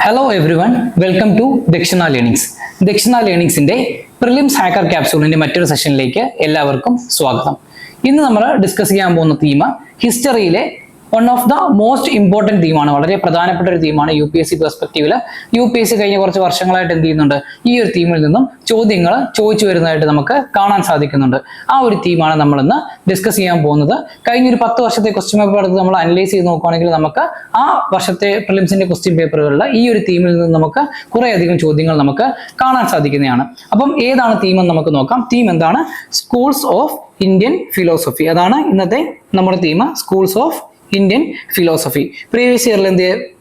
Hello everyone, welcome to Dakshina Learnings. Dakshina Learnings ന്റെ prelims hacker ക്യാപ്സൂളിന്റെ മറ്റൊരു സെഷനിലേക്ക് എല്ലാവർക്കും സ്വാഗതം. ഇന്ന് നമ്മൾ ഡിസ്കസ് ചെയ്യാൻ പോകുന്ന തീം ഹിസ്റ്ററിയിലെ one of the most important തീമാണ്. വളരെ പ്രധാനപ്പെട്ട ഒരു തീമാണ് UPSC പെർസ്പെക്റ്റീവിൽ. UPSC കഴിഞ്ഞ കുറച്ച് വർഷങ്ങളായിട്ട് എന്ത് ചെയ്യുന്നുണ്ട്, ഈ ഒരു തീമിൽ നിന്നും ചോദ്യങ്ങൾ ചോദിച്ചു വരുന്നതായിട്ട് നമുക്ക് കാണാൻ സാധിക്കുന്നുണ്ട്. ആ ഒരു തീമാണ് നമ്മൾ ഇന്ന് ഡിസ്കസ് ചെയ്യാൻ പോകുന്നത്. കഴിഞ്ഞൊരു 10 വർഷത്തെ ക്വസ്റ്റ്യൻ പേപ്പർ എടുത്ത് നമ്മൾ അനലൈസ് ചെയ്ത് നോക്കുകയാണെങ്കിൽ നമുക്ക് ആ വർഷത്തെ പ്രിലിംസിന്റെ ക്വസ്റ്റ്യൻ പേപ്പറുകളിൽ ഈ ഒരു തീമിൽ നിന്ന് നമുക്ക് കുറേയധികം ചോദ്യങ്ങൾ നമുക്ക് കാണാൻ സാധിക്കുന്നതാണ്. അപ്പം ഏതാണ് തീം എന്ന് നമുക്ക് നോക്കാം. തീം എന്താണ്? Schools of Indian philosophy. അതാണ് ഇന്നത്തെ നമ്മുടെ theme, schools of Indian philosophy. Previous ഇയറിൽ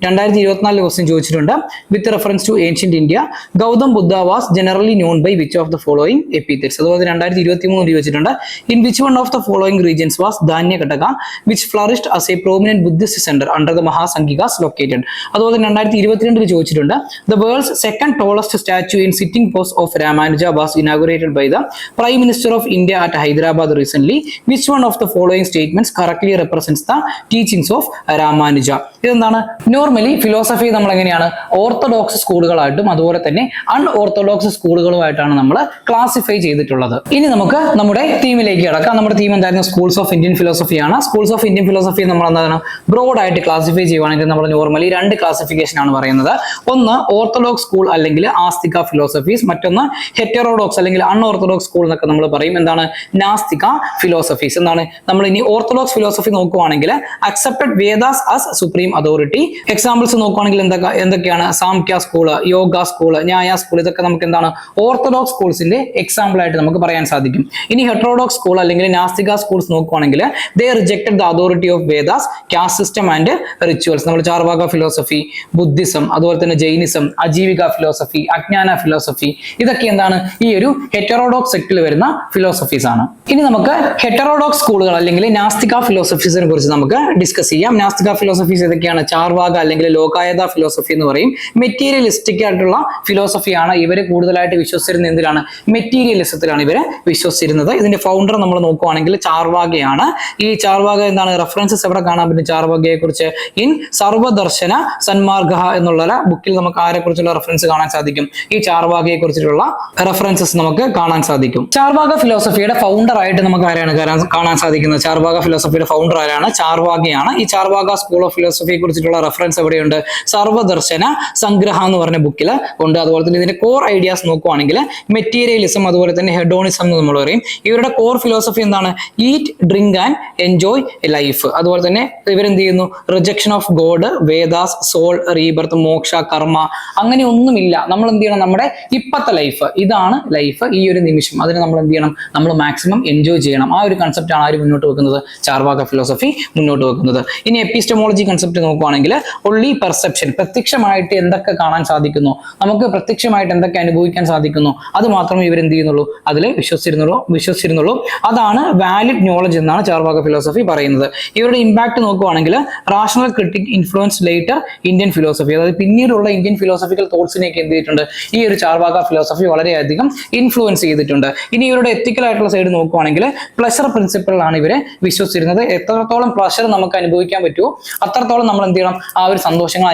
2024 ക്വസ്റ്റ്യൻ ചോദിച്ചിട്ടുണ്ട്. With reference to ancient India, Gautam Buddha was generally known by which of the following epithets. അതുപോലെ 2023 ചോദിച്ചിട്ടുണ്ട്. In which one of the following regions was Dhanyakataka which flourished as a prominent Buddhist centre under the Mahasanghikas located. അതുപോലെ 2022 ചോദിച്ചിട്ടുണ്ട്. The world's second tallest statue in sitting pose of Ramanuja was inaugurated by the prime minister of India at Hyderabad recent. Which one of the following statements correctly represents the teachings of Ramanuja. ഇതെന്താണ്? Normally philosophy നമ്മൾ എങ്ങനെയാണ് orthodox സ്കൂളുകളായിട്ടും അതുപോലെ തന്നെ unorthodox സ്കൂളുകളുമായിട്ടാണ് നമ്മൾ classify ചെയ്തിട്ടുള്ളത്. ഇനി നമുക്ക് നമ്മുടെ തീമിലേക്ക് കിടക്കാം. നമ്മുടെ തീം എന്തായിരുന്നു? സ്കൂൾസ് ഓഫ് ഇന്ത്യൻ ഫിലോസഫിയാണ്. സ്കൂൾസ് ഓഫ് ഇന്ത്യൻ ഫിലോസഫി നമ്മൾ എന്താണ് ബ്രോഡ് ആയിട്ട് ക്ലാസിഫൈ ചെയ്യുവാണെങ്കിൽ നമ്മൾ നോർമലി 2 ക്ലാസിഫിക്കേഷൻ ആണ് പറയുന്നത്. ഒന്ന് ഓർത്തഡോക്സ് സ്കൂൾ അല്ലെങ്കിൽ ആസ്തിക ഫിലോസഫീസ്, മറ്റൊന്ന് ഹെറ്ററോഡോക്സ് അല്ലെങ്കിൽ അൺഓർത്തഡോക്സ് സ്കൂൾ എന്നൊക്കെ നമ്മൾ പറയും. എന്താണ്? നാസ്തിക ഫിലോസഫീസ്. എന്താണ്? നമ്മൾ ഇനി ഓർത്തഡോക്സ് ഫിലോസഫി നോക്കുവാണെങ്കിൽ accepted Vedas as supreme authority. Examples നോക്കുവാണെങ്കിൽ എന്തൊക്കെയാണ്? സാംഖ്യ സ്കൂള്, യോഗ സ്കൂള്, ന്യായ സ്കൂൾ, ഇതൊക്കെ നമുക്ക് എന്താണ് ഓർത്തഡോക്സ് സ്കൂൾസിന്റെ എക്സാമ്പിൾ ആയിട്ട് നമുക്ക് പറയാൻ സാധിക്കും. ഇനി ഹെറ്ററോഡോക്സ് സ്കൂൾ അല്ലെങ്കിൽ നാസ്തിക സ്കൂൾസ് നോക്കുവാണെങ്കിൽ they rejected the authority of Vedas, caste system and rituals. നമ്മൾ ചാർവാക ഫിലോസഫി, ബുദ്ധിസം, അതുപോലെ തന്നെ Jainism, Ajivika philosophy, Ajnana philosophy, ഇതൊക്കെ എന്താണ് ഈ ഒരു ഹെറ്ററോഡോക്സ് സെക്ടിൽ വരുന്ന ഫിലോസഫീസ് ആണ്. ഇനി നമുക്ക് ഹെറ്ററോഡോക്സ് സ്കൂളുകൾ അല്ലെങ്കിൽ നാസ്തിക ഫിലോസഫീസിനെ കുറിച്ച് നമുക്ക് ഡിസ്കസ് ചെയ്യാം. നാസ്തിക ഫിലോസഫീസ് ഏതൊക്കെയാണ്? ചാർവാക അല്ലെങ്കിൽ ലോകായത ഫിലോസഫി എന്ന് പറയും. മെറ്റീരിയലിസ്റ്റിക് ആയിട്ടുള്ള ഫിലോസഫിയാണ്. ഇവര് കൂടുതലായിട്ട് വിശ്വസിച്ചിരുന്നത് എന്തിലാണ്? മെറ്റീരിയലിസത്തിലാണ് ഇവര് വിശ്വസിച്ചിരുന്നത്. ഇതിന്റെ ഫൗണ്ടർ നമ്മൾ നോക്കുവാണെങ്കിൽ ചാർവാകയാണ്. ഈ ചാർവാക എന്താണ്? റെഫറൻസസ് എവിടെ കാണാൻ പറ്റും ചാർവാകയെ കുറിച്ച്? ഇൻ സർവദർശന സന്മാർഗ എന്നുള്ള ബുക്കിൽ നമുക്ക് ആരെ കുറിച്ചുള്ള റെഫറൻസ് കാണാൻ സാധിക്കും? ഈ ചാർവാകയെ കുറിച്ചിട്ടുള്ള റെഫറൻസസ് നമുക്ക് കാണാൻ സാധിക്കും. ചാർവാക ഫിലോസഫിയുടെ ഫൗണ്ടർ ആയിട്ട് നമുക്ക് ആരാണ് കാണാൻ സാധിക്കുന്നത്? ചാർവാക ഫിലോസഫിയുടെ ഫൗണ്ടർ ആരാണ്? ചാർവാകയാണ്. ഈ ചാർവാക സ്കൂൾ ഓഫ് ഫിലോസഫിയെ കുറിച്ചിട്ടുള്ള റെഫറൻസ് എവിടെയുണ്ട്? സർവദർശന സംഗ്രഹ എന്ന് പറഞ്ഞ ബുക്കിൽ ഉണ്ട്. അതുപോലെ തന്നെ ഇതിന്റെ കോർ ഐഡിയാസ് നോക്കുവാണെങ്കിൽ മെറ്റീരിയലിസം അതുപോലെ തന്നെ ഹെഡോണിസം എന്ന് നമ്മൾ പറയും. ഇവരുടെ കോർ ഫിലോസഫി എന്താണ്? Eat, drink and enjoy life. അതുപോലെ തന്നെ ഇവരെന്ത് ചെയ്യുന്നു? Rejection of God, Vedas, soul, rebirth, moksha, karma, അങ്ങനെ ഒന്നുമില്ല. നമ്മൾ എന്ത് ചെയ്യണം? നമ്മുടെ ഇപ്പത്തെ ലൈഫ്, ഇതാണ് ലൈഫ്, ഈ ഒരു നിമിഷം, അതിന് നമ്മൾ എന്ത് ചെയ്യണം? നമ്മൾ മാക്സിമം എൻജോയ് ചെയ്യണം. ആ ഒരു കൺസെപ്റ്റ് ആണ് ആര് മുന്നോട്ട് വെക്കുന്നത്? ചാർവാക ഫിലോസഫി മുന്നോട്ട് വെക്കുന്നത്. ഇനി എപ്പിസ്റ്റമോളജി കൺസെപ്റ്റ് നോക്കുവാണെങ്കിൽ ഒൺലി പെർസെപ്ഷൻ, പ്രത്യക്ഷമായിട്ട് എന്തൊക്കെ കാണാൻ സാധിക്കുന്നു, നമുക്ക് പ്രത്യക്ഷമായിട്ട് എന്തൊക്കെ അനുഭവിക്കാൻ സാധിക്കുന്നു, അത് മാത്രമേ ഇവരെന്ത് ചെയ്യുന്നുള്ളൂ? അതിൽ വിശ്വസിച്ചിരുന്നുള്ളൂ. അതാണ് വാലിഡ് നോളജ് എന്നാണ് ചാർവാക ഫിലോസഫി പറയുന്നത്. ഇവരുടെ ഇമ്പാക്ട് നോക്കുവാണെങ്കിൽ rational critic influence later Indian philosophy, അതായത് പിന്നീടുള്ള ഇന്ത്യൻ ഫിലോസഫിക്കൽ തോട്ട്സിനെയൊക്കെ എന്ത് ചെയ്തിട്ടുണ്ട്? ഈ ഒരു ചാർവാക ഫിലോസഫി വളരെയധികം ഇൻഫ്ലുവൻസ് ചെയ്തിട്ടുണ്ട്. ഇനി ഇവരുടെ എത്തിക്കൽ ആയിട്ടുള്ള സൈഡ് നോക്കുവാണെങ്കിൽ പ്ലഷർ പ്രിൻസിപ്പിളാണ് ഇവരെ വിശ്വസിച്ചിരുന്നത്. എത്രത്തോളം പ്ലഷർ നമുക്ക് അനുഭവിക്കാൻ പറ്റുമോ അത്രത്തോളം നമ്മൾ എന്ത് ചെയ്യണം? ആ ഒരു സന്തോഷങ്ങൾ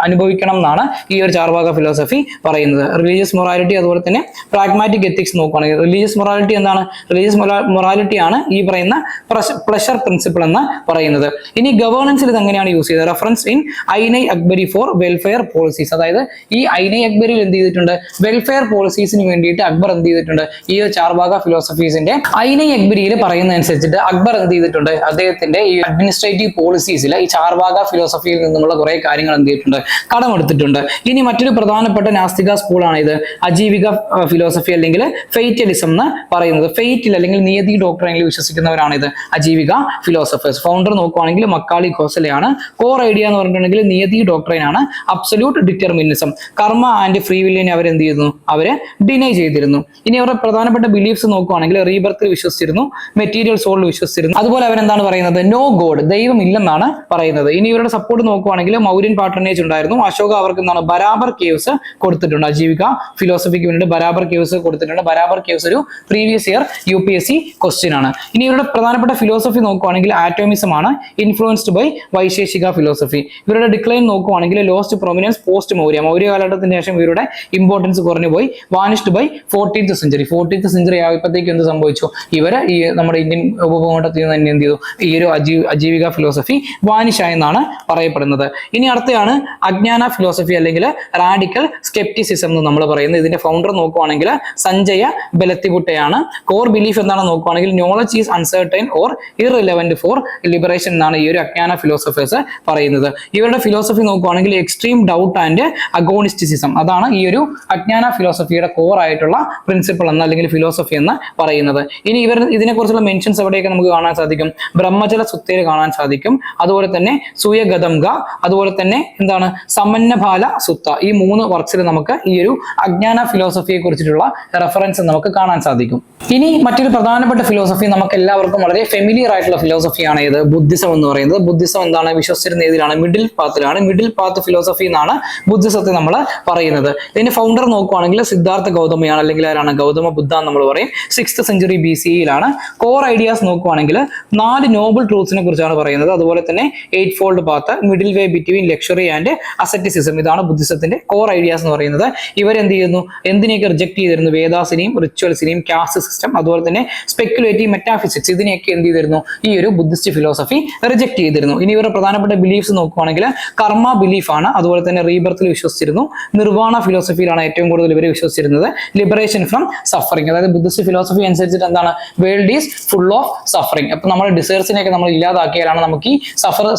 അനുഭവിക്കണം എന്നാണ് ഈ ഒരു ചാർവാക ഫിലോസഫി പറയുന്നത്. റിലീജിയസ് മൊറാലിറ്റി അതുപോലെ തന്നെ പ്രാഗ്മാറ്റിക് എത്തിക്സ് നോക്കുകയാണെങ്കിൽ റിലീജിയസ് മൊറാലിറ്റി എന്താണ്? റിലീജിയസ് മൊറാലിറ്റി ആണ് ഈ പറയുന്ന പ്ലഷർ പ്രിൻസിപ്പിൾ എന്ന് പറയുന്നത്. ഇനി ഗവേണൻസിൽ ഇത് എങ്ങനെയാണ് യൂസ് ചെയ്തത്? Reference in Ain-i Akbari for welfare policies. അതായത് ഈ ഐനൈ അക്ബരിയിൽ എന്ത് ചെയ്തിട്ടുണ്ട്? വെൽഫെയർ പോളിസീസിന് വേണ്ടിയിട്ട് അക്ബർ എന്ത് ചെയ്തിട്ടുണ്ട്? ഈ ഒരു ചാർവാക ഫിലോസഫീസിന്റെ ഐനൈ അക്ബരിയിൽ പറയുന്നതനുസരിച്ചിട്ട് അക്ബർ എന്ത് ചെയ്തിട്ടുണ്ട്? അദ്ദേഹത്തിന്റെ ഈ അഡ്മിനിസ്ട്രേറ്റീവ് പോളിസീസിൽ ഈ ചാർവാക ഫിലോസഫിയിൽ നിന്നുള്ള കുറെ കാര്യങ്ങൾ എന്ത് ചെയ്തിട്ടുണ്ട്? കടമെടുത്തിട്ടുണ്ട്. ഇനി മറ്റൊരു പ്രധാനപ്പെട്ട നാസ്തിക സ്കൂളാണ് ഇത് അജീവിക ഫിലോസഫി അല്ലെങ്കിൽ ഫെയ്റ്റലിസം എന്ന് പറയുന്നത്. ഫെയ്റ്റിൽ അല്ലെങ്കിൽ നിയതി ഡോക്ടറിനിൽ വിശ്വസിക്കുന്നവരാണ് ഇത് അജീവിക ഫിലോസഫേഴ്സ്. ഫൗണ്ടർ നോക്കുവാണെങ്കിൽ മക്കാളി ഖോസലയാണ്. കോർ ഐഡിയ എന്ന് പറഞ്ഞിട്ടുണ്ടെങ്കിൽ നിയതി ഡോക്ടറിൻ ആണ്. അബ്സല്യൂട്ട് ഡിറ്റർമിനിസം, കർമ്മ ആൻഡ് ഫ്രീ വില്ലിനെ അവരെന്ത് ചെയ്യുന്നു? അവരെ ഡിനൈ ചെയ്തിരുന്നു. ഇനി അവരുടെ പ്രധാനപ്പെട്ട ബിലീഫ്സ് നോക്കുവാണെങ്കിൽ റീബർത്തിൽ വിശ്വസിച്ചിരുന്നു, മെറ്റീരിയൽ സോളിൽ വിശ്വസിച്ചിരുന്നു. അതുപോലെ അവരെന്താണ് പറയുന്നത്? നോ ഗോഡ്, ദൈവം ഇല്ലെന്നാണ് പറയുന്നത്. ഇനി ഇവരുടെ സപ്പോർട്ട് നോക്കുവാണെങ്കിൽ മൗര്യൻ പാട്രണേജ് ഉണ്ടായിരുന്നു. അശോക അവർക്ക് എന്താണ് ബരാബർ കേവ്സ് കൊടുത്തിട്ടുണ്ട്. അജീവിക ഫിലോസഫിക്ക് വേണ്ടി ബരാബർ കേവ്സ് കൊടുത്തിട്ടുണ്ട്. ബരാബർ കേവ്സ് ഒരു പ്രീവിയസ് ഇയർ UPSC ക്വസ്റ്റ്യൻ ആണ്. ഇനി ഇവരുടെ പ്രധാനപ്പെട്ട ഫിലോസഫി നോക്കുവാണെങ്കിൽ ആറ്റോമിസം ആണ്, ഇൻഫ്ലുവൻസ്ഡ് ബൈ വൈശേഷിക ഫിലോസഫി. ഇവരുടെ ഡിക്ലൈൻ നോക്കുവാണെങ്കിൽ lost prominence post Maurya, Maurya കാലഘട്ടത്തിന് ശേഷം ഇവരുടെ ഇമ്പോർട്ടൻസ് കുറഞ്ഞു പോയി. Vanished by 14th century. 14th century ആയപ്പോഴത്തേക്ക് എന്ത് സംഭവിച്ചു? ഇവര് ഈ നമ്മുടെ ഇന്ത്യൻ ഉപഭൂഖണ്ഡത്തിൽ നിന്ന് തന്നെ എന്ത് ചെയ്തു? ഈ ഒരു അജീവിക ഫിലോസഫി വാനിഷ് ആയെന്നാണ് പറയപ്പെടുന്നത്. ഇനി അടുത്തയാണ് അജ്ഞാന ഫിലോസഫി അല്ലെങ്കിൽ റാഡിക്കൽ സ്കെപ്റ്റിസിസം എന്ന് നമ്മൾ പറയുന്നത്. ഇതിന്റെ ഫൗണ്ടർ നോക്കുവാണെങ്കിൽ സഞ്ജയ ബെലത്തിബുട്ടയാണ്. കോർ ബിലീഫ് എന്താണ് നോക്കുവാണെങ്കിൽ knowledge is uncertain or irrelevant for liberation എന്നാണ് ഈ ഒരു അജ്ഞാന ഫിലോസഫേഴ്സ് പറയുന്നത്. ഇവരുടെ ഫിലോസഫി നോക്കുവാണെങ്കിൽ എക്സ്ട്രീം ഡൗട്ട് ആൻഡ് അഗോണിസ്റ്റിസിസം, അതാണ് ഈ ഒരു അജ്ഞാന ഫിലോസഫിയുടെ കോർ ആയിട്ടുള്ള പ്രിൻസിപ്പിൾ എന്ന് അല്ലെങ്കിൽ ഫിലോസഫി എന്ന് പറയുന്നത്. ഇനി ഇതിനെക്കുറിച്ചുള്ള മെൻഷൻസ് എവിടെയൊക്കെ നമുക്ക് കാണാൻ സാധിക്കും? ബ്രഹ്മജല സുത്തയിൽ കാണാൻ സാധിക്കും. അതുപോലെ തന്നെ സുയഗതംഗ, അതുപോലെ തന്നെ എന്താണ് സമന്നഭാല സുത്ത. ഈ 3 വർക്സിൽ നമുക്ക് ഈ ഒരു അജ്ഞാന ഫിലോസഫിയെ കുറിച്ചിട്ടുള്ള റെഫറൻസ് നമുക്ക് കാണാൻ സാധിക്കും. ഇനി മറ്റൊരു പ്രധാനപ്പെട്ട ഫിലോസഫി നമുക്ക് എല്ലാവർക്കും വളരെ ഫെമിലിയർ ആയിട്ടുള്ള ഫിലോസഫിയാണ് ഇത് ബുദ്ധിസം എന്ന് പറയുന്നത്. ബുദ്ധിസം എന്താണ്? വിശ്വസിച്ചിരുന്ന ഏതിലാണ്? മിഡിൽ പാത്തിലാണ്. മിഡിൽ പാത്ത് ഫിലോസഫി എന്നാണ് ബുദ്ധിസത്തെ നമ്മൾ പറയുന്നത്. ഇതിന്റെ ഫൗണ്ടർ നോക്കുവാണെങ്കിൽ സിദ്ധാർത്ഥ ഗൗതമയാണ്, അല്ലെങ്കിൽ ആരാണ്? ഗൗതമ ബുദ്ധ എന്ന് നമ്മൾ പറയും. 6th century BCE-യിലാണ്. കോർ ഐഡിയാസ് നോക്കുവാണെങ്കിൽ 4 നോബിൾ ട്രൂത്ത്സിനെ കുറിച്ചാണ് പറയുന്നത്. അതുപോലെ തന്നെ 8-fold path, middle way between luxury and asceticism, ഇതാണ് ബുദ്ധിസത്തിന്റെ കോർ ഐഡിയാസ് എന്ന് പറയുന്നത്. ഇവരെന്ത് ചെയ്യുന്നു? എന്തിനെയൊക്കെ റിജക്ട് ചെയ്തിരുന്നു? വേദാസിനെയും റിച്വൽസിനെയും കാസ്റ്റ് സിസ്റ്റം, അതുപോലെ തന്നെ സ്പെക്കുലേറ്റീവ് മെറ്റാഫിസിക്സ്, ഇതിനെയൊക്കെ എന്ത് ചെയ്തിരുന്നു? ഈ ഒരു ബുദ്ധിസ്റ്റ് ഫിലോസഫി റിജക്ട് ചെയ്തിരുന്നു. ഇനി ഇവരുടെ പ്രധാനപ്പെട്ട ബിലീഫ്സ് നോക്കുവാണെങ്കിൽ കർമ്മ ബിലീഫാണ്. അതുപോലെ തന്നെ റീബർത്തിൽ വിശ്വസിച്ചിരുന്നു. നിർവാണ ഫിലോസഫിയിലാണ് ഏറ്റവും കൂടുതൽ ഇവർ വിശ്വസിച്ചിരുന്നത്. ലിബറേഷൻ ഫ്രം സഫറിങ്, അതായത് ബുദ്ധിസ്റ്റ് ഫിലോസഫി അനുസരിച്ചിട്ട് എന്താണ്? World is full of suffering. അപ്പൊ നമ്മുടെ ഡിസേർസിനെയൊക്കെ നമ്മൾ ഇല്ലാതാക്കിയാലാണ് നമുക്ക് ഈ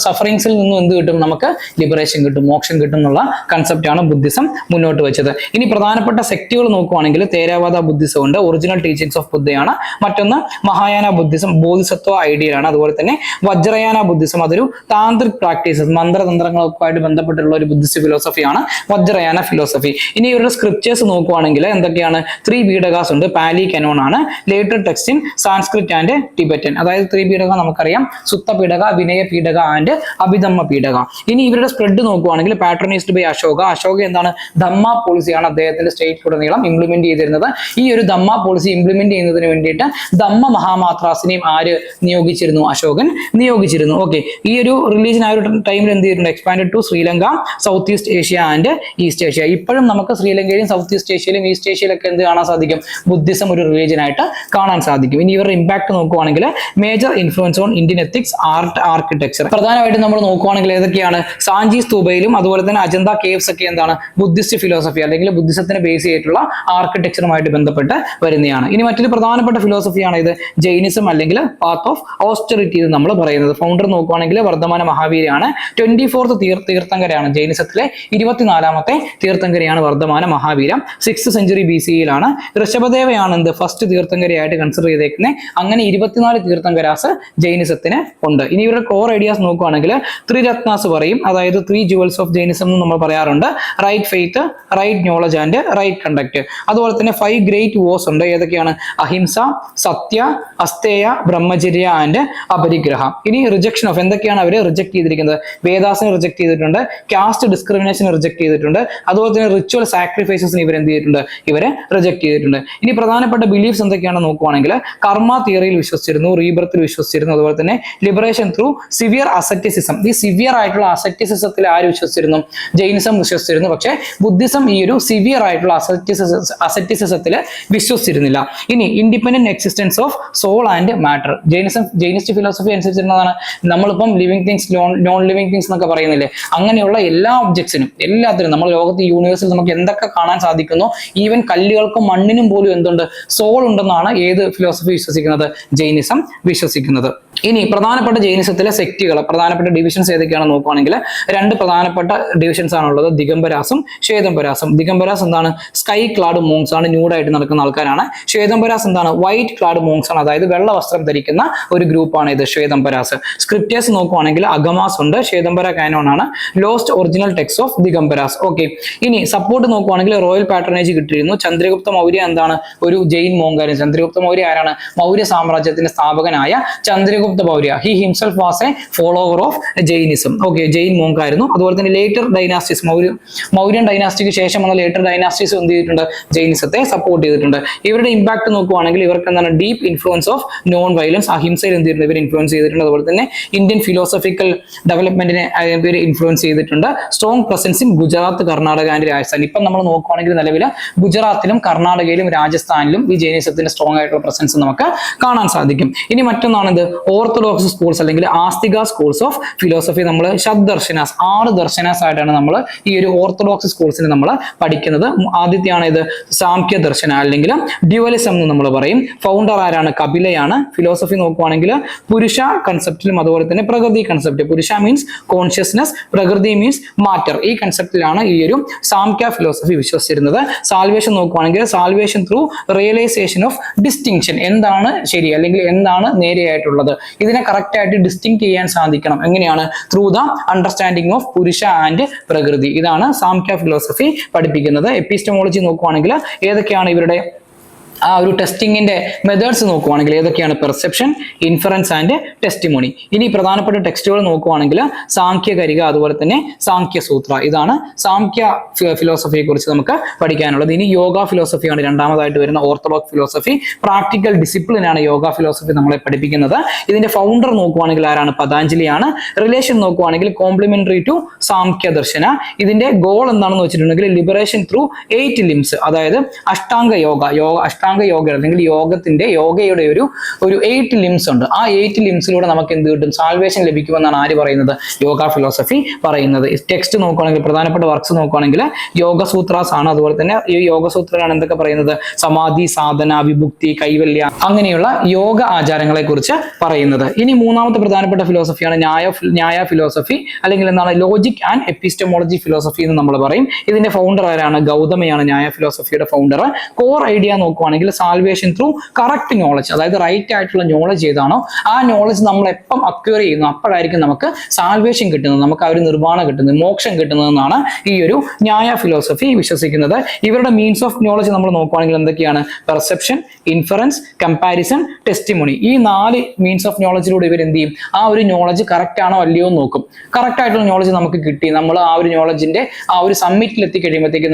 സഫറിങ്സിൽ നിന്നും എന്ത് കിട്ടും? നമുക്ക് ലിബറേഷൻ കിട്ടും, മോക്ഷം കിട്ടും എന്നുള്ള കൺസെപ്റ്റ് ആണ് ബുദ്ധിസം മുന്നോട്ട് വെച്ചത്. ഇനി പ്രധാനപ്പെട്ട സെക്റ്റുകൾ നോക്കുവാണെങ്കിൽ തേരാവാദ ബുദ്ധിസം ഉണ്ട്, ഒറിജിനൽ ടീച്ചിങ്സ് ഓഫ് ബുദ്ധയാണ്. മറ്റൊന്ന് മഹായാന ബുദ്ധിസം, ബോധിസത്വ ഐഡിയലാണ്. അതുപോലെ തന്നെ വജ്രയാന ബുദ്ധിസം, അതൊരു താന്ത്രിക് പ്രാക്ടീസസ്, മന്ത്രതന്ത്രങ്ങളൊക്കെ ആയിട്ട് ബന്ധപ്പെട്ടുള്ള ഒരു ബുദ്ധിസ്റ്റ് ഫിലോസഫിയാണ് വജ്രയാന ഫിലോസഫി. ഇനി ഇവരുടെ സ്ക്രിപ്റ്റേഴ്സ് നോക്കുവാണെങ്കിൽ എന്തൊക്കെയാണ്? 3 പീഡകാസ് ഉണ്ട്, പാലി കനോൺ ആണ്. Later text in Sanskrit and Tibetan, അതായത് 3 പീഡക നമുക്കറിയാം: സുത്ത പീഡക, വിനയ പീഡക ആൻഡ് അഭിധമ്മ പീഡക. ഇനി ഇവരുടെ സ്പ്രെഡ് നോക്കുവാണെങ്കിൽ പാട്രണൈസ്ഡ് ബൈ അശോക. അശോക എന്താണ്? ധമ്മ പോളിസിയാണ് അദ്ദേഹത്തിന്റെ സ്റ്റേറ്റിലുടനീളം ഇംപ്ലിമെന്റ് ചെയ്തിരുന്നത്. ഈ ഒരു ധമ്മ പോളിസി ഇംപ്ലിമെന്റ് ചെയ്യുന്നതിന് വേണ്ടിയിട്ട് ധമ്മ മഹാമാത്രാസിനെയും ആര് നിയോഗിച്ചിരുന്നു? അശോകൻ നിയോഗിച്ചിരുന്നു. ഓക്കെ, ഈ ഒരു റിലീജിയൻ ആ ഒരു ടൈമിൽ എന്ത് ചെയ്തിട്ടുണ്ട്? Expand to Sri Lanka, south east Asia and east Asia. ഇപ്പോഴും നമുക്ക് ശ്രീലങ്കയിലും സൗത്ത് ഈസ്റ്റ് ഏഷ്യയിലും ഈസ്റ്റ് ഏഷ്യയിലൊക്കെ എന്ത് കാണാൻ സാധിക്കും? ബുദ്ധിസം ഒരു റിലീജിയൻ ആയിട്ട് കാണാൻ സാധിക്കും. ഇനി ഇവരുടെ ഇമ്പാക്ട് നോക്കുവാണെങ്കിൽ major influence on Indian ethics, art, architecture. പ്രധാനമായിട്ടും നമ്മൾ നോക്കുവാണെങ്കിൽ ഏതൊക്കെയാണ്? സാഞ്ചി സ്തൂപയിലും അതുപോലെ തന്നെ അജന്ത കേവ്സ് ഒക്കെ എന്താണ്? ബുദ്ധിസ്റ്റ് ഫിലോസഫി അല്ലെങ്കിൽ ബുദ്ധിസത്തിനെ ബേസ് ചെയ്തിട്ടുള്ള ആർക്കിടെക്ചറുമായിട്ട് ബന്ധപ്പെട്ട് വരുന്നതാണ്. ഇനി മറ്റൊരു പ്രധാനപ്പെട്ട ഫിലോസഫിയാണ് ഇത് ജൈനിസം അല്ലെങ്കിൽ പാത്ത് ഓഫ് ഓസ്റ്ററിറ്റി എന്ന് നമ്മൾ പറയുന്നത്. ഫൗണ്ടർ നോക്കുവാണെങ്കിൽ Vardhamana മഹാവീരാണ്. 24th തീർത്ഥങ്കരയാണ്. ജൈനിസത്തിലെ 24ാമത്തെ തീർത്ഥങ്കരയാണ് Vardhamana മഹാവീരം. 6th century BCE-യിലാണ്. ഋഷഭദേവയാണ് എന്ത്? ഫസ്റ്റ് തീർത്ഥങ്കരയായിട്ട് കൺസിഡർ ചെയ്തേക്കുന്നത്. അങ്ങനെ 24 തീർത്ഥങ്കരാസ് ജൈനിസത്തിന് ഉണ്ട്. ഇനി ഇവരുടെ കോർ ഐഡിയാസ് നോക്കുവാണെങ്കിൽ ത്രിരത്നാസ് പറയും, അതായത് 3 jewels ഓഫ് ജൈനിസം എന്ന് നമ്മൾ പറയാറുണ്ട്. Right faith, right knowledge and right conduct. അതുപോലെ തന്നെ 5 great wars ഉണ്ട്. ഏതൊക്കെയാണ്? അഹിംസ, സത്യ, അസ്തേയ, ബ്രഹ്മചര്യ ആൻഡ് അപരിഗ്രഹ. ഇനി റിജക്ഷൻ ഓഫ് എന്തൊക്കെയാണ് അവർ റിജക്ട് ചെയ്തിരിക്കുന്നത്? വേദാസിനെ റിജക്ട് ചെയ്തിട്ടുണ്ട്, കാസ്റ്റ് ഡിസ്ക്രിമിനേഷൻ റിജക്ട് ചെയ്തിട്ടുണ്ട്, അതുപോലെ തന്നെ റിച്വൽ സാക്രിഫൈസസിന് ഇവർ എന്ത് ചെയ്തിട്ടുണ്ട്? ഇവരെ റിജക്ട് ചെയ്തിട്ടുണ്ട്. ഇനി പ്രധാനപ്പെട്ട ബിലീഫ്സ് എന്തൊക്കെയാണെന്ന് നോക്കുവാണെങ്കിൽ കർമ്മ തിയറിയിൽ വിശ്വസിച്ചിരുന്നു, റീബർത്തിൽ വിശ്വസിച്ചിരുന്നു, അതുപോലെ തന്നെ ലിബറേഷൻ ത്രൂ സിവിയർ അസറ്റിസിസം. ഈ സിവിയർ ആയിട്ടുള്ള അസറ്റിസിസത്തിൽ ആര് വിശ്വസിച്ചിരുന്നു? ജൈനിസം വിശ്വസിച്ചിരുന്നു. പക്ഷേ ബുദ്ധിസം ഈ ഒരു സിവിയർ ആയിട്ടുള്ള അസറ്റിസിസത്തിൽ വിശ്വസിച്ചിരുന്നില്ല. ഇനി independent existence of soul and matter. Jainist philosophy അനുസരിച്ചിരുന്നതാണ് നമ്മളിപ്പം living things, non living things എന്നൊക്കെ പറയുന്നില്ലേ, അങ്ങനെയുള്ള എല്ലാ ഒബ്ജക്ട്സിനും എല്ലാത്തിനും നമ്മൾ ലോകത്ത് യൂണിവേഴ്സിൽ നമുക്ക് എന്തൊക്കെ കാണാൻ സാധിക്കുന്നു, ഈവൻ കല്ലുകൾക്കും മണ്ണിനും പോലും എന്തുണ്ട്? സോൾ ഉണ്ടെന്നാണ് ഏത് ഫിലോസഫി വിശ്വസിക്കുന്നത്? ജൈനിസം വിശ്വസിക്കുന്നത്. ഇനി പ്രധാനപ്പെട്ട ജൈനിസത്തിലെ സെക്റ്റുകൾ, പ്രധാനപ്പെട്ട ഡിവിഷൻസ് ഏതൊക്കെയാണെന്ന് നോക്കുകയാണെങ്കിൽ 2 പ്രധാനപ്പെട്ട ഡിവിഷൻസ് ആണുള്ളത്: ദിഗംബരാസും ശ്വേതംബരാസും. ദിഗംബരാസ് എന്താണ്? സ്കൈ ക്ലാഡ് മോങ്സ് ആണ്, ന്യൂഡായിട്ട് നടക്കുന്ന ആൾക്കാരാണ്. ശ്വേതംബരാസ് എന്താണ്? വൈറ്റ് ക്ലാഡ് മോങ്സ് ആണ്, അതായത് വെള്ള വസ്ത്രം ധരിക്കുന്ന ഒരു ഗ്രൂപ്പാണ് ഇത് ശ്വേതംബരാസ്. സ്ക്രിപ്റ്റേഴ്സ് നോക്കുവാണെങ്കിൽ അഗമാസ് ഉണ്ട്, ശ്വേതംബര കാനോൺ ആണ്, lost original text of Digambaras. Okay, ഇനി സപ്പോർട്ട് നോക്കുവാണെങ്കിൽ റോയൽ പാട്രണേജ് കിട്ടിയിരുന്നു. ചന്ദ്രഗുപ്ത മൗര്യ എന്താണ്? ഒരു ജെയിൻ മോങ്കാരൻ. ചന്ദ്രഗുപ്ത മൗര്യ ആരാണ്? മൗര്യ സാമ്രാജ്യത്തിന്റെ സ്ഥാപകനായ Chandragupta Chandragupta Maurya, he himself was a follower of Jainism. Okay, Jain monk ആയിരുന്നു. അതുപോലെ തന്നെ ലേറ്റർ ഡൈനാസ്റ്റീസ്, മൗര്യൻ ഡൈനാസ്റ്റിക്ക് ശേഷം വന്ന ലേറ്റർ ഡൈനാസ്റ്റീസ് എന്ത് ചെയ്തിട്ടുണ്ട്? ജൈനിസത്തെ സപ്പോർട്ട് ചെയ്തിട്ടുണ്ട്. ഇവരുടെ ഇമ്പാക്ട് നോക്കുവാണെങ്കിൽ ഇവർക്ക് എന്താണ് deep influence of non violence, അഹിംസയിൽ എന്ത് ചെയ്തിട്ടുണ്ട്? ഇവർ ഇൻഫ്ലുവൻസ് ചെയ്തിട്ടുണ്ട്. അതുപോലെ തന്നെ ഇന്ത്യൻ ഫിലോസഫിക്കൽ ഡെവലപ്മെന്റിനെ ഇവർ ഇൻഫ്ലുവൻസ് ചെയ്തിട്ടുണ്ട്. Strong presence in Gujarat, Karnataka and Rajasthan. ഇപ്പം നമ്മൾ നോക്കുവാണെങ്കിൽ നിലവിൽ ഗുജറാത്തിലും കർണാടകയിലും രാജസ്ഥാനിലും ഈ ജൈനിസത്തിന്റെ സ്ട്രോങ് ആയിട്ടുള്ള പ്രസൻസ് നമുക്ക് കാണാൻ സാധിക്കും. ഇനി മറ്റൊന്നാണിത് ഓർത്തഡോക്സ് സ്കൂൾസ് അല്ലെങ്കിൽ ആസ്തിക സ്കൂൾസ് ഓഫ് ഫിലോസഫി. നമ്മൾ ഷദ്ദർശനാസ്, 6 ദർശനാസ് ആയിട്ടാണ് നമ്മൾ ഈ ഒരു ഓർത്തഡോക്സ് സ്കൂൾസിന് നമ്മൾ പഠിക്കുന്നത്. ആദ്യത്തെയാണ് ഇത് സാംഖ്യ ദർശന അല്ലെങ്കിൽ ഡ്യുവലിസം എന്ന് നമ്മൾ പറയും. ഫൗണ്ടർ ആരാണ്? കപിലയാണ്. ഫിലോസഫി നോക്കുവാണെങ്കിൽ പുരുഷ കൺസെപ്റ്റിലും അതുപോലെ തന്നെ prakriti concept. Purusha means consciousness, prakriti means matter. ഈ കൺസെപ്റ്റിലാണ് ഈ ഒരു സാംഖ്യ ഫിലോസഫി വിശ്വസിച്ചിരുന്നത്. സാൽവേഷൻ നോക്കുവാണെങ്കിൽ salvation through realisation of distinction. എന്താണ് ശരി അല്ലെങ്കിൽ എന്താണ് നേരെയായിട്ടുള്ളത്, ഇതിനെ കറക്റ്റ് ആയിട്ട് ഡിസ്റ്റിങ് ചെയ്യാൻ സാധിക്കണം. എങ്ങനെയാണ്? ത്രൂ ദ അണ്ടർസ്റ്റാൻഡിങ് ഓഫ് പുരുഷ ആൻഡ് പ്രകൃതി. ഇതാണ് സാംഖ്യ ഫിലോസഫി പഠിപ്പിക്കുന്നത്. എപ്പിസ്റ്റമോളജി നോക്കുവാണെങ്കിൽ ഏതൊക്കെയാണ് ഇവരുടെ ആ ഒരു ടെസ്റ്റിങ്ങിന്റെ മെത്തേഡ്സ് നോക്കുവാണെങ്കിൽ ഏതൊക്കെയാണ്? Perception, inference and testimony. ഇനി പ്രധാനപ്പെട്ട ടെക്സ്റ്റുകൾ നോക്കുവാണെങ്കിൽ സാംഖ്യകരിക, അതുപോലെ തന്നെ സാംഖ്യസൂത്ര. ഇതാണ് സാംഖ്യ ഫിലോസഫിയെ കുറിച്ച് നമുക്ക് പഠിക്കാനുള്ളത്. ഇനി യോഗ ഫിലോസഫിയാണ് രണ്ടാമതായിട്ട് വരുന്ന ഓർത്തഡോക്സ് ഫിലോസഫി. പ്രാക്ടിക്കൽ ഡിസിപ്ലിൻ ആണ് യോഗ ഫിലോസഫി നമ്മളെ പഠിപ്പിക്കുന്നത്. ഇതിന്റെ ഫൗണ്ടർ നോക്കുവാണെങ്കിൽ ആരാണ്? പതാഞ്ജലിയാണ്. റിലേഷൻ നോക്കുവാണെങ്കിൽ കോംപ്ലിമെന്ററി ടു സാംഖ്യ ദർശന. ഇതിന്റെ ഗോൾ എന്താണെന്ന് വെച്ചിട്ടുണ്ടെങ്കിൽ ലിബറേഷൻ ത്രൂ 8 ലിംസ്, അതായത് അഷ്ടാംഗ യോഗ, യോഗ അല്ലെങ്കിൽ യോഗയുടെ ഒരു 8 ലിംസ് ഉണ്ട്. ആ 8 ലിംസിലൂടെ നമുക്ക് എന്ത് കിട്ടും? സാൽവേഷൻ ലഭിക്കുമെന്നാണ് ആര് പറയുന്നത്? യോഗ ഫിലോസഫി പറയുന്നത്. ടെക്സ്റ്റ് നോക്കുകയാണെങ്കിൽ പ്രധാനപ്പെട്ട വർക്ക്സ് നോക്കുകയാണെങ്കിൽ യോഗസൂത്രാസ് ആണ്. അതുപോലെ തന്നെ ഈ യോഗസൂത്രമാണ് എന്തൊക്കെ പറയുന്നത്? സമാധി, സാധന, വിഭുക്തി, കൈവല്യ, അങ്ങനെയുള്ള യോഗ ആചാരങ്ങളെ കുറിച്ച് പറയുന്നത്. ഇനി മൂന്നാമത്തെ പ്രധാനപ്പെട്ട ഫിലോസഫിയാണ് ന്യായ ഫിലോസഫി അല്ലെങ്കിൽ എന്താണ് ലോജിക് ആൻഡ് എപ്പിസ്റ്റമോളജി ഫിലോസഫി എന്ന് നമ്മൾ പറയും. ഇതിന്റെ ഫൗണ്ടർ ആരാണ്? ഗൗതമയാണ് ന്യായ ഫിലോസഫിയുടെ ഫൗണ്ടർ. കോർ ഐഡിയ നോക്കുവാണെങ്കിൽ സാൽവേഷൻ ത്രൂ കറക്റ്റ് നോളജ്, അതായത് റൈറ്റ് ആയിട്ടുള്ള നോളജ് ഏതാണോ ആ നോളജ് നമ്മൾ എപ്പം അക്വയർ ചെയ്യുന്നു അപ്പോഴായിരിക്കും നമുക്ക് സാൽവേഷൻ കിട്ടുന്നത്, നമുക്ക് ആ ഒരു നിർവ്വാണം കിട്ടുന്നത്, മോക്ഷം കിട്ടുന്നതെന്നാണ് ഈ ഒരു ന്യായ ഫിലോസഫി വിശ്വസിക്കുന്നത്. ഇവരുടെ മീൻസ് ഓഫ് നോളജ് നമ്മൾ നോക്കുവാണെങ്കിൽ എന്തൊക്കെയാണ്? Perception, inference, comparison, testimony. ഈ 4 മീൻസ് ഓഫ് നോളജിലൂടെ ഇവർ എന്ത് ചെയ്യും? ആ ഒരു നോളജ് കറക്റ്റ് ആണോ അല്ലയോ എന്ന് നോക്കും. കറക്റ്റ് ആയിട്ടുള്ള നോളജ് നമുക്ക് കിട്ടി, നമ്മൾ ആ ഒരു നോളജിന്റെ ആ ഒരു സമ്മിറ്റിൽ എത്തിക്കഴിയുമ്പോഴത്തേക്ക്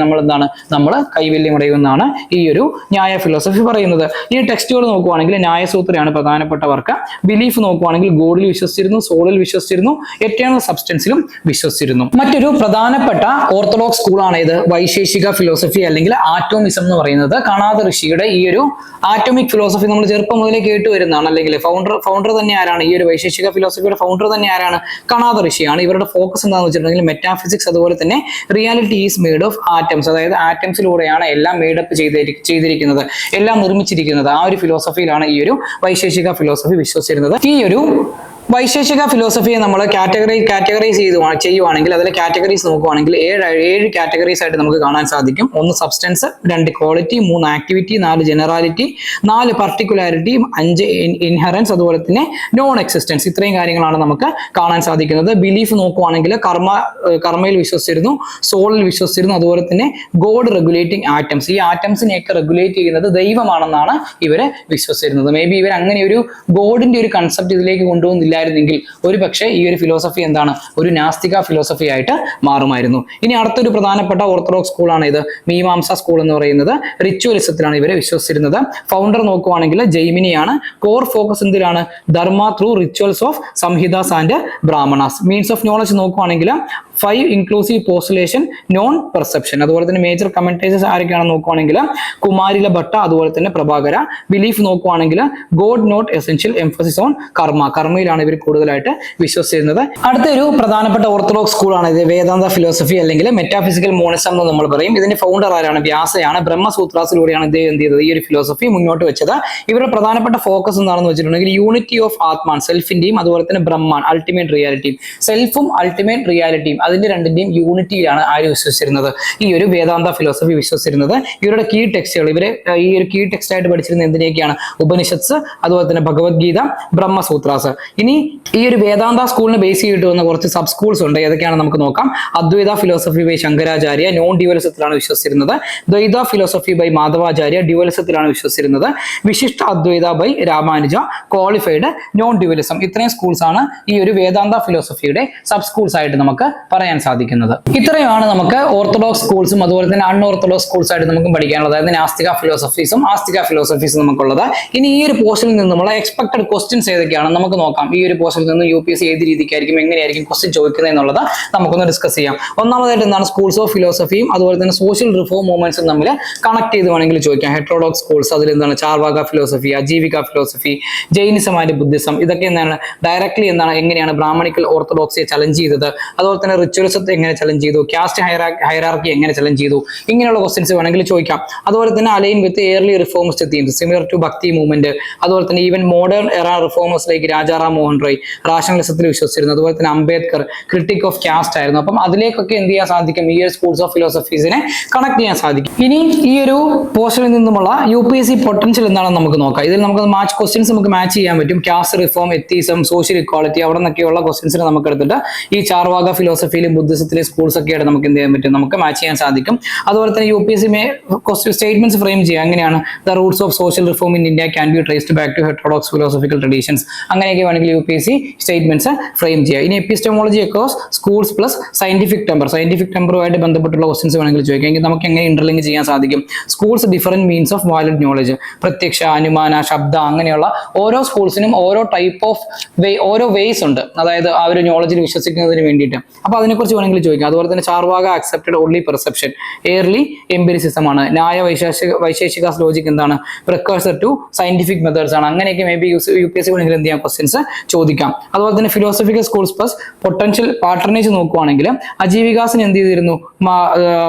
നമ്മൾ കൈവല്യം അടയുമെന്നാണ് ഈ ഒരു ന്യായ ഫിലോസഫി പറയുന്നത്. ഈ ടെക്സ്റ്റുകൾ നോക്കുവാണെങ്കിൽ ന്യായസൂത്രയാണ് പ്രധാനപ്പെട്ട വർക്ക്. ബിലീഫ് നോക്കുവാണെങ്കിൽ ഗോഡിൽ വിശ്വസിച്ചിരുന്നു, സോളിൽ വിശ്വസിച്ചിരുന്നു, എറ്റേണൽ സബ്സ്റ്റൻസിലും വിശ്വസിച്ചിരുന്നു. മറ്റൊരു പ്രധാനപ്പെട്ട ഓർത്തഡോക്സ് സ്കൂളാണ് ഇത് വൈശേഷിക ഫിലോസഫി അല്ലെങ്കിൽ ആറ്റോമിസം എന്ന് പറയുന്നത്. കണാദ ഋഷിയുടെ ഈ ഒരു ആറ്റോമിക് ഫിലോസഫി നമ്മൾ ചെറുപ്പം മുതലേ കേട്ടു വരുന്നതാണ്. അല്ലെങ്കിൽ ഫൗണ്ടർ തന്നെ ആരാണ്? ഈ ഒരു വൈശേഷിക ഫിലോസഫിയുടെ ഫൗണ്ടർ തന്നെ ആരാണ്? കണാദ ഋഷിയാണ്. ഇവരുടെ ഫോക്കസ് എന്താണെന്ന് വെച്ചിട്ടുണ്ടെങ്കിൽ മെറ്റാഫിസിക്സ്, അതുപോലെ തന്നെ reality is made of atoms, അതായത് ആറ്റംസിലൂടെയാണ് എല്ലാം മെയ്ഡപ്പ് ചെയ്തിരിക്കുന്നത്, എല്ലാം നിർമ്മിച്ചിരിക്കുന്നത്. ആ ഒരു ഫിലോസഫിയിലാണ് ഈ ഒരു വൈശേഷിക ഫിലോസഫി വിശ്വസിച്ചിരുന്നത്. ഈ ഒരു വൈശേഷിക ഫിലോസഫിയെ നമ്മൾ കാറ്റഗറൈസ് ചെയ്യുവാണെങ്കിൽ അതിലെ കാറ്റഗറീസ് നോക്കുവാണെങ്കിൽ 7 കാറ്റഗറീസ് ആയിട്ട് നമുക്ക് കാണാൻ സാധിക്കും. 1 സബ്സ്റ്റൻസ്, 2 ക്വാളിറ്റി, 3 ആക്ടിവിറ്റി, 4 ജനറാലിറ്റി, 4 പർട്ടിക്കുലാരിറ്റി, 5 ഇൻഹറൻസ്, അതുപോലെ തന്നെ നോൺ എക്സിസ്റ്റൻസ്. ഇത്രയും കാര്യങ്ങളാണ് നമുക്ക് കാണാൻ സാധിക്കുന്നത്. ബിലീഫ് നോക്കുവാണെങ്കിൽ കർമ്മയിൽ വിശ്വസിച്ചിരുന്നു, സോളിൽ വിശ്വസിച്ചിരുന്നു, അതുപോലെ തന്നെ ഗോഡ് റെഗുലേറ്റിംഗ് ആറ്റംസ്. ഈ ആറ്റംസിനെയൊക്കെ റെഗുലേറ്റ് ചെയ്യുന്നത് ദൈവമാണെന്നാണ് ഇവരെ വിശ്വസിച്ചിരുന്നത്. മേ ബി ഇവർ അങ്ങനെ ഒരു ഗോഡിന്റെ ഒരു കൺസെപ്റ്റ് ഇതിലേക്ക് കൊണ്ടുവന്നില്ല െങ്കിൽ ഒരു പക്ഷേ ഈ ഒരു ഫിലോസഫി എന്താണ്? ഒരു നാസ്തിക ഫിലോസഫി ആയിട്ട് മാറുമായിരുന്നു. ഇനി അടുത്തൊരു പ്രധാനപ്പെട്ട ഓർത്തഡോക്സ് സ്കൂളാണ് ഇത് മീമാംസ സ്കൂൾ എന്ന് പറയുന്നത്. റിച്വലിസത്തിലാണ് ഇവരെ വിശ്വസിച്ചിരുന്നത്. ഫൗണ്ടർ നോക്കുവാണെങ്കിൽ ജൈമിനിയാണ്. കോർ ഫോക്കസ് എന്തിലാണ്? Dharma through rituals of Samhitas and Brahmanas. Means of knowledge നോക്കുവാണെങ്കിൽ 5 ഇൻക്ലൂസീവ് പോസ്റ്റുലേഷൻ, നോൺ പെർസെപ്ഷൻ. അതുപോലെ തന്നെ മേജർ കമന്റേറ്റേഴ്സ് ആരൊക്കെയാണെന്ന് നോക്കുവാണെങ്കിൽ കുമാരില ഭട്ട, അതുപോലെ തന്നെ പ്രഭാകര. ബിലീഫ് നോക്കുവാണെങ്കിൽ God not essential, emphasis on karma. കർമ്മയിലാണ് ഇവർ കൂടുതലായിട്ട് വിശ്വസിച്ചിരുന്നത്. അടുത്തൊരു പ്രധാനപ്പെട്ട ഓർത്തഡോക്സ് സ്കൂളാണ് ഇത് വേദാന്ത ഫിലോസഫി അല്ലെങ്കിൽ മെറ്റാഫിസിക്കൽ മോണിസം എന്ന് നമ്മൾ പറയും. ഇതിന്റെ ഫൗണ്ടർ ആരാണ്? വ്യാസയാണ്. ബ്രഹ്മസൂത്രാസിലൂടെയാണ് ഇത് എന്ത് ചെയ്തത്? ഈ ഒരു ഫിലോസഫി മുന്നോട്ട് വെച്ചത്. ഇവരുടെ പ്രധാനപ്പെട്ട ഫോക്കസ് എന്താണെന്ന് വെച്ചിട്ടുണ്ടെങ്കിൽ യൂണിറ്റി ഓഫ് ആത്മാൻ, സെൽഫിന്റെയും അതുപോലെ തന്നെ ബ്രഹ്മാൻ, അൾട്ടിമേറ്റ് റിയാലിറ്റിയും. സെൽഫും അൾട്ടിമേറ്റ് റിയാലിറ്റിയും അതിന്റെ രണ്ടിന്റെയും യൂണിറ്റിയിലാണ് ആര് വിശ്വസിച്ചിരുന്നത്? ഈ ഒരു വേദാന്ത ഫിലോസഫി വിശ്വസിച്ചിരുന്നത്. ഇവരുടെ കീ ടെക്സ്റ്റുകൾ ഇവരെ ഈ ഒരു കീ ടെക്സ്റ്റ് ആയിട്ട് പഠിച്ചിരുന്നത് എന്തിനൊക്കെയാണ്? ഉപനിഷത്സ്, അതുപോലെ തന്നെ ഭഗവത്ഗീത, ബ്രഹ്മസൂത്രാസ്. ഇനി ഈ ഒരു വേദാന്ത സ്കൂളിന് ബേസ് ചെയ്തിട്ട് വന്ന കുറച്ച് സബ് സ്കൂൾസ് ഉണ്ട്. ഏതൊക്കെയാണ് നമുക്ക് നോക്കാം. Advaita philosophy by Shankaracharya, non ഡ്യുവലിസത്തിലാണ് വിശ്വസിച്ചിരുന്നത്. ദ്വൈത ഫിലോസഫി ബൈ മാധവാചാര്യ, ഡ്യുവലിസത്തിലാണ് വിശ്വസിച്ചിരുന്നത്. Vishishta Advaita by Ramanuja, qualified non dualism. ഇത്രയും സ്കൂൾസ് ആണ് ഈ ഒരു വേദാന്ത ഫിലോസഫിയുടെ സബ് സ്കൂൾസ് ആയിട്ട് നമുക്ക് പറയാൻ സാധിക്കുന്നത്. ഇത്രയുമാണ് നമുക്ക് ഓർത്തഡോക്സ് സ്കൂൾസും അതുപോലെ തന്നെ അൺഓർത്തഡോക്സ് സ്കൂൾസ് ആയിട്ട് നമുക്ക് പഠിക്കാനുള്ളത്. അതായത് നാസ്തിക ഫിലോസഫീസും ആസ്തിക ഫിലോസഫീസും നമുക്കുള്ളത്. ഇനി ഈ ഒരു പോർഷനിൽ നിന്നുമുള്ള എക്സ്പെക്ടഡ് ക്വസ്റ്റ്യൻസ് ഏതൊക്കെയാണ് നമുക്ക് നോക്കാം. ഈ ഒരു പോർഷനിൽ നിന്ന് UPSC ഏത് രീതിക്കായിരിക്കും എങ്ങനെയായിരിക്കും ക്വസ്റ്റ്യൻ ചോദിക്കുന്നത് എന്നുള്ളത് നമുക്കൊന്ന് ഡിസ്കസ് ചെയ്യാം. ഒന്നാമതായിട്ട് എന്താണ് സ്കൂൾസ് ഓഫ് ഫിലോസഫിയും അതുപോലെ തന്നെ സോഷ്യൽ റിഫോം മൂവ്മെന്റ്സും തമ്മിൽ കണക്ട് ചെയ്ത് വേണമെങ്കിൽ ചോദിക്കാം. ഹെറ്ററോഡോക്സ് സ്കൂൾസ് അതിൽ എന്താണ് Charvaka philosophy, Ajivika philosophy, Jainism and Buddhism, ഇതൊക്കെ എന്താണ് ഡയറക്ട്ലി എങ്ങനെയാണ് ബ്രാഹ്മണിക്കൽ ഓർത്തഡോക്സിയെ ചലഞ്ച് ചെയ്തത്, അതുപോലെ തന്നെ റിച്വലിസത്തെ എങ്ങനെ ചലഞ്ച് ചെയ്തു, കാസ്റ്റ് ഹൈറാർക്കി എങ്ങനെ ചലഞ്ച് ചെയ്തു, ഇങ്ങനെയുള്ള ക്വസ്റ്റ്യൻസ് വേണമെങ്കിൽ ചോദിക്കാം. അതുപോലെ തന്നെ align with early reformist themes similar to bhakti movement, അതുപോലെ തന്നെ even modern era reformers like Rajaram Mohan Roy റാഷണലിസത്തിൽ വിശ്വസിച്ചിരുന്നു. അതുപോലെ തന്നെ അംബേദ്കർ ക്രിട്ടിക് ഓഫ് കാസ്റ്റ് ആയിരുന്നു. അപ്പം അതിലേക്കൊക്കെ എന്ത് ചെയ്യാൻ സാധിക്കും, ഈ ഒരു സ്കൂൾസ് ഓഫ് ഫിലോസഫീസിനെ കണക്ട് ചെയ്യാൻ സാധിക്കും. ഇനി ഈ ഒരു പോർഷനിൽ നിന്നുമുള്ള UPSC പൊട്ടൻഷ്യൽ എന്താണെന്ന് നമുക്ക് നോക്കാം. ഇതിൽ നമുക്ക് മാച്ച് ക്വസ്റ്റ്യൻസ് നമുക്ക് മാച്ച് ചെയ്യാൻ പറ്റും. Caste reform, atheism, social equality, അവിടെ നിന്നൊക്കെയുള്ള ക്വസ്റ്റ്യൻസിനെ നമുക്ക് എടുത്തിട്ട് ഈ ചാർവാക ഫിലോസഫിയിലും ബുദ്ധിസത്തിലെ സ്കൂൾസ് ഒക്കെ ആയിട്ട് നമുക്ക് എന്ത് ചെയ്യാൻ പറ്റും, നമുക്ക് മാച്ച് ചെയ്യാൻ സാധിക്കും. അതുപോലെ തന്നെ UPSC സ്റ്റേറ്റ്മെന്റ്സ് ഫ്രെയിം ചെയ്യുക. അങ്ങനെയാണ് the roots of social reform in India can be traced back to heterodox philosophical traditions. അങ്ങനെയൊക്കെ വേണമെങ്കിൽ UPSC സ്റ്റേറ്റ്മെന്റ്സ് ഫ്രെയിം ചെയ്യുക. ഇനി epistemology across schools plus scientific ടെമ്പറുമായിട്ട് ബന്ധപ്പെട്ടുള്ള ക്വസ്റ്റ്യൻസ് വേണമെങ്കിൽ ചോദിക്കാം. എങ്കിൽ നമുക്ക് എങ്ങനെ ഇന്റർലിങ്ക് ചെയ്യാൻ സാധിക്കും. Schools different means of valid knowledge, പ്രത്യക്ഷ, അനുമാന, ശബ്ദ, അങ്ങനെയുള്ള ഓരോ സ്കൂൾസിനും ഓരോ ടൈപ്പ് ഓഫ് ഓരോ വേസ് ഉണ്ട്. അതായത് ആ ഒരു നോളജിൽ വിശ്വസിക്കുന്നതിന് വേണ്ടിയിട്ട്. അപ്പൊ അതിനെക്കുറിച്ച് വേണമെങ്കിൽ ചോദിക്കാം. അതുപോലെ തന്നെ Charvaka accepted only perception, early empiricism ആണ്. ന്യായ വൈശേഷിക ലോജിക് എന്താണ്, പ്രിക്കഴ്സർ ടു സയന്റിഫിക് മെത്തേഡ്സ് ആണ്. അങ്ങനെയൊക്കെ മേ ബി UPSC വേണമെങ്കിൽ എന്ത് ചെയ്യാം ക്വസ്റ്റ്യൻസ് ചോദിക്കാം. അതുപോലെ തന്നെ ഫിലോസഫിക്കൽ സ്കൂൾസ് പ്ലസ് പൊട്ടൻഷ്യൽ പാർട്ടനേജ് നോക്കുവാണെങ്കിൽ അജീവികാസിന് എന്ത് ചെയ്തിരുന്നു,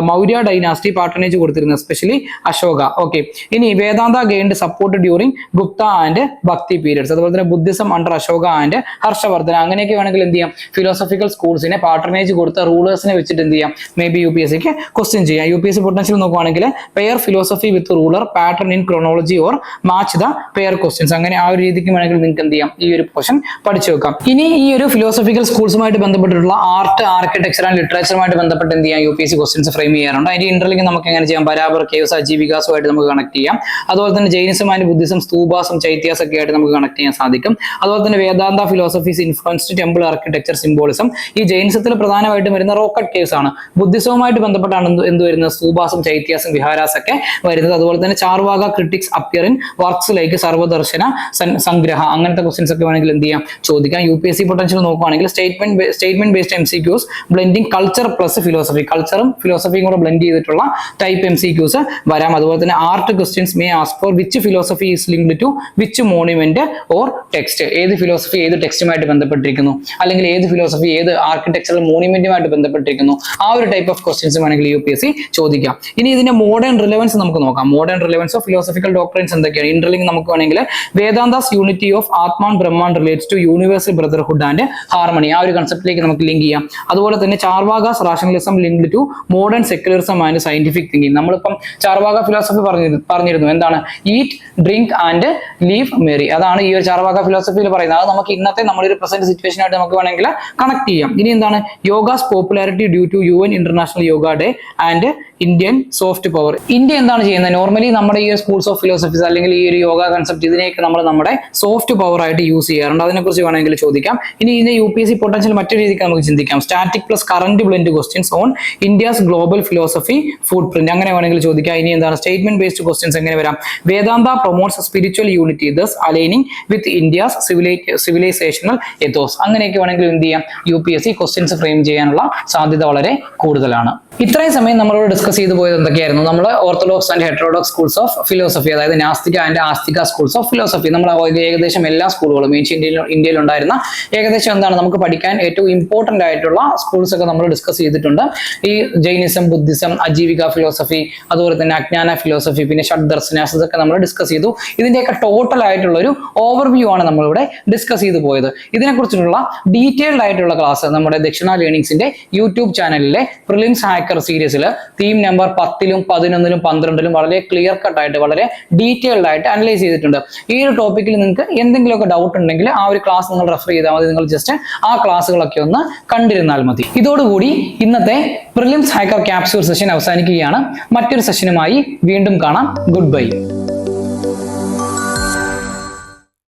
മൗര്യ ഡൈനാസ്റ്റി പാർട്ടനേജ് കൊടുത്തിരുന്നു, എസ്പെഷ്യലി അശോക. ഓക്കെ, ഇനി Vedanta gained support during Gupta and Bhakti periods. അതുപോലെ തന്നെ Buddhism under Ashoka and Harshavardhana. അങ്ങനെയൊക്കെ വേണമെങ്കിൽ എന്ത് ചെയ്യാം ഫിലോസഫിക്കൽ സ്കൂൾസിനെ പാർട്ടനേജ് കൊടുത്ത റൂളേഴ്സിനെ വെച്ചിട്ട് എന്ത് ചെയ്യാം മേ ബി UPSCക്ക് ക്വസ്റ്റ്യൻ ചെയ്യാം. UPSC പൊട്ടൻഷ്യൽ നോക്കുവാണെങ്കിൽ pair philosophy with ruler, pattern in chronology or match the pair questions. അങ്ങനെ ആ ഒരു രീതിക്ക് വേണമെങ്കിൽ നിങ്ങൾക്ക് എന്ത് ചെയ്യാം ഈ ഒരു പോർഷൻ പഠിച്ചു വെക്കാം. ഇനി ഈ ഒരു ഫിലോസഫിക്കൽ സ്കൂൾസുമായിട്ട് ബന്ധപ്പെട്ടിട്ടുള്ള ആർട്ട്, ആർക്കിടെക്ചർ ആൻഡ് ലിറ്ററേച്ചറുമായിട്ട് ബന്ധപ്പെട്ട് എന്ത് ചെയ്യാം UPSC ക്വസ്റ്റ്യൻസ് ഫ്രെയിം ചെയ്യാറുണ്ട്. അതിന്റെ ഇന്റർലിങ്ക് നമുക്ക് എങ്ങനെ ചെയ്യാം, ബരാബർ, കേവ്സ്, അജീവികാസുമായിട്ട് നമുക്ക് കണക്ട് ചെയ്യാം. അതുപോലെ തന്നെ Jainism and Buddhism, stupas, chaityas ഒക്കെ ആയിട്ട് നമുക്ക് കണക്ട് ചെയ്യാൻ സാധിക്കും. അതുപോലെ തന്നെ Vedanta philosophies influenced temple architecture, symbolism. ഈ ജൈനിസത്തിൽ പ്രധാനമായിട്ടും വരുന്ന റോക്കറ്റ് കേവ്സ് ആണ്. ബുദ്ധിസവുമായിട്ട് ബന്ധപ്പെട്ടാണ് എന്ത് വരുന്നത്, സ്തൂപാസം, ചൈത്യാസം, വിഹാരാസ് ഒക്കെ വരുന്നത്. അതുപോലെ തന്നെ Charvaka critics appear in works like Sarvadarshana, Sangraha, അങ്ങനത്തെ ക്വസ്റ്റ്യൻസ് ഒക്കെ വേണമെങ്കിൽ എന്ത് ചെയ്യാം ചോദിക്കാം. UPSC പൊട്ടൻഷ്യൽ നോക്കുകയാണെങ്കിൽ statement based MCQs blending culture plus philosophy, കൾച്ചറും ഫിലോസഫിയും കൂടെ ബ്ലെൻഡ് ചെയ്തിട്ടുള്ള ടൈപ്പ് MCQs വരാം. അതുപോലെ തന്നെ art questions may ask for which philosophy is linked to which monument or text. ഏത് ഫിലോസഫി ഏത് ടെക്സ്റ്റുമായിട്ട് ബന്ധപ്പെട്ടിരിക്കുന്നു, അല്ലെങ്കിൽ ഏത് ഫിലോസഫി ഏത് ആർക്കിടെക്ചറൽ മോണ്യുമെന്റുമായിട്ട് ബന്ധപ്പെട്ടിരിക്കുന്നു. ആ ഒരു ടൈപ്പ് ഓഫ് ക്വസ്റ്റ്യൻസ് വേണമെങ്കിൽ UPSC ചോദിക്കാം. ഇനി ഇതിന്റെ മോഡേൺ റിലവൻസ് നമുക്ക് നോക്കാം. Modern relevance of philosophical doctrines എന്തൊക്കെയാണ്. ഇന്റർലിങ്ക് നമുക്ക് വേണമെങ്കിൽ Vedanta's unity of Atman Brahman relates to universal brotherhood and harmony. ആ ഒരു കൺസെപ്റ്റിലേക്ക് നമുക്ക് ലിങ്ക് ചെയ്യാം. അതുപോലെ തന്നെ Charvaka's rationalism linked to modern secularism and scientific thinking. നമ്മളിപ്പം ചാർവാക ഫിലോസഫി പറഞ്ഞിരുന്നു എന്താണ്, eat, drink and live merry. അതാണ് ഈ ഒരു ചാർവാക ഫിലോസഫിയിൽ പറയുന്നത്. അത് നമുക്ക് ഇന്നത്തെ നമ്മുടെ ഒരു പ്രസന്റ് സിറ്റുവേഷൻ ആയിട്ട് നമുക്ക് വേണമെങ്കിൽ കണക്ട് ചെയ്യാം. ഇനി എന്താണ് yoga's popularity due to UN international yoga day and Indian soft power. India എന്താണ് ചെയ്യുന്നത്, നോർമലി നമ്മുടെ ഈ സ്കൂൾസ് ഓഫ് ഫിലോസഫീസ് അല്ലെങ്കിൽ ഈ ഒരു യോഗ കൺസെപ്റ്റ് ഇതിനെയൊക്കെ നമ്മൾ നമ്മുടെ സോഫ്റ്റ് പവർ ആയിട്ട് യൂസ് ചെയ്യാറുണ്ട്. അതിനെക്കുറിച്ച് വേണമെങ്കിൽ ചോദിക്കാം. ഇനി ഇതിന്റെ UPSC പൊട്ടൻഷ്യൽ മറ്റൊരു രീതിക്ക് നമുക്ക് ചിന്തിക്കാം. Static plus current blend questions on India's global philosophy footprint. അങ്ങനെ വേണമെങ്കിൽ ചോദിക്കാം. ഇനി എന്താണ് സ്റ്റേറ്റ്മെന്റ് ബേസ്ഡ് ക്വസ്റ്റ്യൻസ് എങ്ങനെ വരാം. Vedanta promotes spiritual unity thus aligning with India's civilisational ethos. അങ്ങനെയൊക്കെ വേണമെങ്കിൽ എന്ത് ചെയ്യാം UPSC ക്വസ്റ്റ്യൻസ് ഫ്രെയിം ചെയ്യാനുള്ള സാധ്യത വളരെ കൂടുതലാണ്. ഇത്രയും സമയം നമ്മളോട് ഡിസ്കസ് ചെയ്തു പോയത് എന്തൊക്കെയായിരുന്നു, നമ്മൾ orthodox and heterodox schools of philosophy, അതായത് nastika and astika schools of philosophy. നമ്മൾ ഏകദേശം എല്ലാ സ്കൂളുകളും ഇന്ത്യയിൽ ഉണ്ടായിരുന്ന ഏകദേശം എന്താണ് നമുക്ക് പഠിക്കാൻ ഏറ്റവും ഇമ്പോർട്ടന്റ് ആയിട്ടുള്ള സ്കൂൾസ് ഒക്കെ നമ്മൾ ഡിസ്കസ് ചെയ്തിട്ടുണ്ട്. ഈ ജൈനിസം, ബുദ്ധിസം, അജീവിക ഫിലോസഫി, അതുപോലെ തന്നെ അജ്ഞാന ഫിലോസഫി, പിന്നെ ഷഡ്ദർശനാസ്, ഇതൊക്കെ നമ്മൾ ഡിസ്കസ് ചെയ്തു. ഇതിന്റെയൊക്കെ ടോട്ടൽ ആയിട്ടുള്ള ഒരു ഓവർവ്യൂ ആണ് നമ്മളിവിടെ ഡിസ്കസ് ചെയ്തു പോയത്. ഇതിനെക്കുറിച്ചുള്ള ഡീറ്റെയിൽഡ് ആയിട്ടുള്ള ക്ലാസ് നമ്മുടെ ദക്ഷിണ ലേണിംഗ്സിന്റെ യൂട്യൂബ് ചാനലിലെ പ്രിലിംസ് ഹാക്കർ സീരീസിൽ തീം തീം നമ്പർ 10-ലും 11-ലും 12-ലും വളരെ ക്ലിയർ കട്ട് ആയിട്ട് വളരെ ഡീറ്റെയിൽഡ് ആയിട്ട് അനലൈസ് ചെയ്തിട്ടുണ്ട്. ഈ ഒരു ടോപ്പിക്കിൽ നിങ്ങൾക്ക് എന്തെങ്കിലുമൊക്കെ ഡൗട്ട് ഉണ്ടെങ്കിൽ ആ ഒരു ക്ലാസ് നിങ്ങൾ റെഫർ ചെയ്താൽ മതി. നിങ്ങൾ ജസ്റ്റ് ആ ക്ലാസ്സുകളൊക്കെ ഒന്ന് കണ്ടിരുന്നാൽ മതി. ഇതോടുകൂടി ഇന്നത്തെ പ്രിലിംസ് ഹൈക്കർ ക്യാപ്സ്യൂൾ സെഷൻ അവസാനിക്കുകയാണ്. മറ്റൊരു സെഷനുമായി വീണ്ടും കാണാം. Good bye.